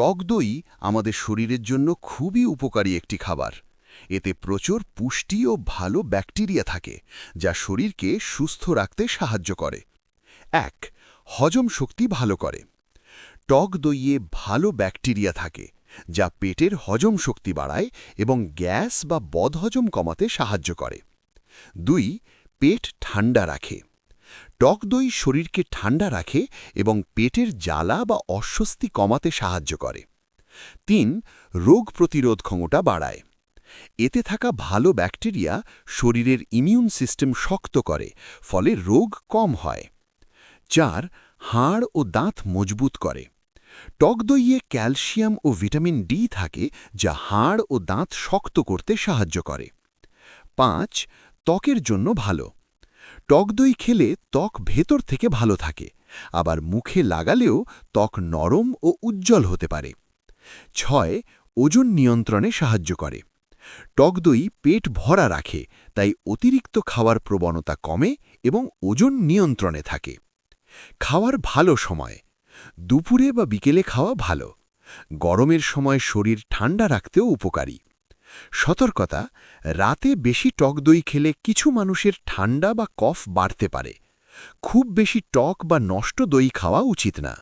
টক দই আমাদের শরীরের জন্য খুবই উপকারী একটি খাবার। এতে প্রচুর পুষ্টি ও ভালো ব্যাকটেরিয়া থাকে, যা শরীরকে সুস্থ রাখতে সাহায্য করে। ১. হজম শক্তি ভালো করে। টক দইয়ে ভালো ব্যাকটেরিয়া থাকে, যা পেটের হজম শক্তি বাড়ায় এবং গ্যাস বা বদহজম কমাতে সাহায্য করে। ২. পেট ঠান্ডা রাখে। টক দই শরীরকে ঠান্ডা রাখে এবং পেটের জ্বালা বা অস্বস্তি কমাতে সাহায্য করে। ৩. রোগ প্রতিরোধ ক্ষমতা বাড়ায়। এতে থাকা ভালো ব্যাকটেরিয়া শরীরের ইমিউন সিস্টেম শক্ত করে, ফলে রোগ কম হয়। ৪. হাড় ও দাঁত মজবুত করে। টক দইয়ে ক্যালসিয়াম ও ভিটামিন ডি থাকে, যা হাড় ও দাঁত শক্ত করতে সাহায্য করে। ৫. ত্বকের জন্য ভালো। টক দই খেলে ত্বক ভেতর থেকে ভালো থাকে, আবার মুখে লাগালেও ত্বক নরম ও উজ্জ্বল হতে পারে। ৬. ওজন নিয়ন্ত্রণে সাহায্য করে। টক দই পেট ভরা রাখে, তাই অতিরিক্ত খাওয়ার প্রবণতা কমে এবং ওজন নিয়ন্ত্রণে থাকে। খাওয়ার ভালো সময়: দুপুরে বা বিকেলে খাওয়া ভালো। গরমের সময় শরীর ঠান্ডা রাখতেও উপকারী। সতর্কতা: রাতে বেশি টক দই খেলে কিছু মানুষের ঠান্ডা বা কফ বাড়তে পারে। খুব বেশি টক বা নষ্ট দই খাওয়া উচিত না।